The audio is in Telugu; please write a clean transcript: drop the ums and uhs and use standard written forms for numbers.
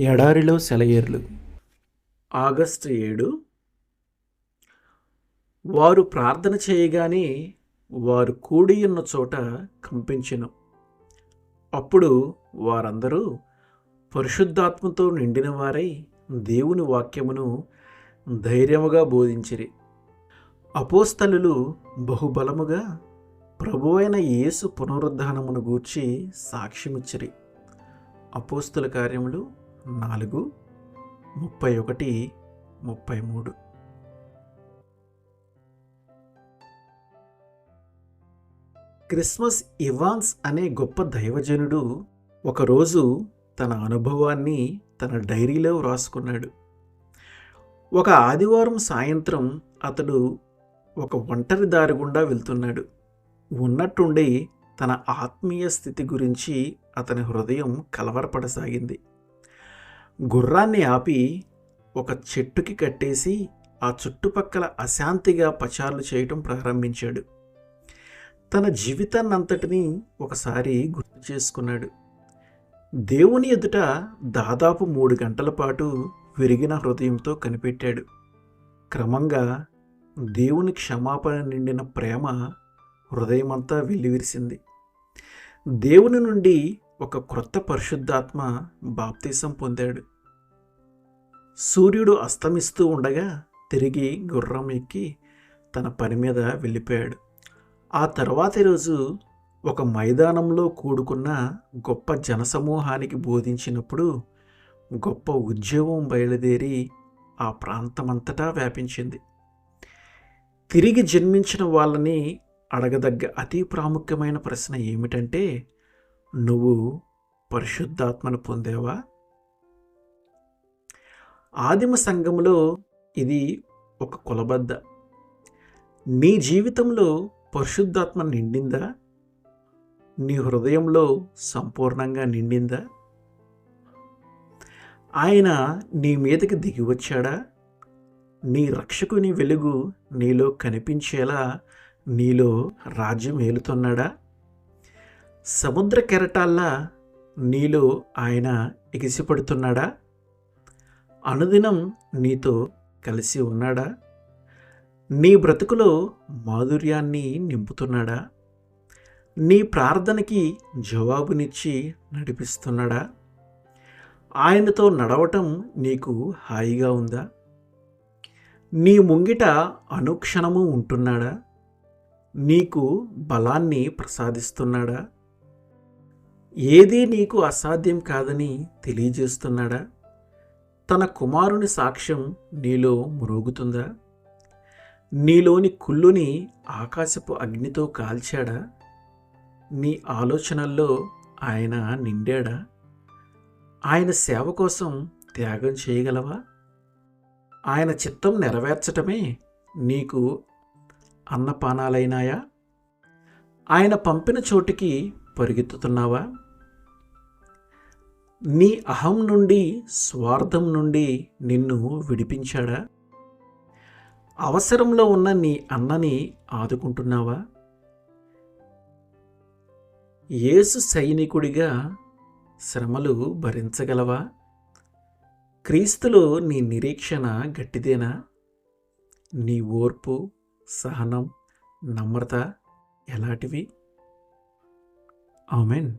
ఎడారిలో సెలయేర్లు. ఆగస్టు 7. వారు ప్రార్థన చేయగానే వారు కూడియున్న చోట కంపించెను. అప్పుడు వారందరూ పరిశుద్ధాత్మతో నిండిన వారై దేవుని వాక్యమును ధైర్యముగా బోధించిరి. అపోస్తలులు బహుబలముగా ప్రభువైన యేసు పునరుద్ధానమును గూర్చి సాక్ష్యమిచ్చిరి. అపోస్తల కార్యములు 4:31-33. క్రిస్మస్ ఇవాన్స్ అనే గొప్ప దైవజనుడు ఒకరోజు తన అనుభవాన్ని తన డైరీలో వ్రాసుకున్నాడు. ఒక ఆదివారం సాయంత్రం అతడు ఒక ఒంటరి దారి గుండా వెళ్తున్నాడు. ఉన్నట్టుండి తన ఆత్మీయ స్థితి గురించి అతని హృదయం కలవరపడసాగింది. గుర్రాన్ని ఆపి ఒక చెట్టుకి కట్టేసి ఆ చుట్టుపక్కల అశాంతిగా పచార్లు చేయటం ప్రారంభించాడు. తన జీవితాన్నంతటినీ ఒకసారి గుర్తు చేసుకున్నాడు. దేవుని ఎదుట దాదాపు 3 గంటల పాటు విరిగిన హృదయంతో కనిపెట్టాడు. క్రమంగా దేవుని క్షమాపణ నిండిన ప్రేమ హృదయమంతా వెల్లివిరిసింది. దేవుని నుండి ఒక క్రొత్త పరిశుద్ధాత్మ బాప్తీసం పొందాడు. సూర్యుడు అస్తమిస్తూ ఉండగా తిరిగి గుర్రం ఎక్కి తన పని మీద వెళ్ళిపోయాడు. ఆ తర్వాతి రోజు ఒక మైదానంలో కూడుకున్న గొప్ప జనసమూహానికి బోధించినప్పుడు గొప్ప ఉద్యమం బయలుదేరి ఆ ప్రాంతమంతటా వ్యాపించింది. తిరిగి జన్మించిన వాళ్ళని అడగదగ్గ అతి ప్రాముఖ్యమైన ప్రశ్న ఏమిటంటే, నువ్వు పరిశుద్ధాత్మను పొందావా? ఆదిమ సంఘంలో ఇది ఒక కొలబద్ద. నీ జీవితంలో పరిశుద్ధాత్మ నిండిందా? నీ హృదయంలో సంపూర్ణంగా నిండిందా? ఆయన నీ మీదకి దిగి వచ్చాడా? నీ రక్షకుని వెలుగు నీలో కనిపించేలా నీలో రాజ్యం ఏలుతున్నాడా? సముద్ర కెరటాల్లా నీలో ఆయన ఎగిసిపడుతున్నాడా? అనుదినం నీతో కలిసి ఉన్నాడా? నీ బ్రతుకులో మాధుర్యాన్ని నింపుతున్నాడా? నీ ప్రార్థనకి జవాబునిచ్చి నడిపిస్తున్నాడా? ఆయనతో నడవటం నీకు హాయిగా ఉందా? నీ ముంగిట అనుక్షణము ఉంటున్నాడా? నీకు బలాన్ని ప్రసాదిస్తున్నాడా? ఏదీ నీకు అసాధ్యం కాదని తెలియజేస్తున్నాడా? తన కుమారుని సాక్ష్యం నీలో మ్రోగుతుందా? నీలోని కుళ్ళుని ఆకాశపు అగ్నితో కాల్చాడా? నీ ఆలోచనల్లో ఆయన నిండాడా? ఆయన సేవ కోసం త్యాగం చేయగలవా? ఆయన చిత్తం నెరవేర్చటమే నీకు అన్నపానాలైనాయా? ఆయన పంపిన చోటికి పరిగెత్తుతున్నావా? నీ అహం నుండి, స్వార్థం నుండి నిన్ను విడిపించాడా? అవసరంలో ఉన్న నీ అన్నని ఆదుకుంటున్నావా? యేసు సైనికుడిగా శ్రమలు భరించగలవా? క్రీస్తులో నీ నిరీక్షణ గట్టిదేనా? నీ ఓర్పు, సహనం, నమ్రత ఎలాంటివి? ఆమేన్.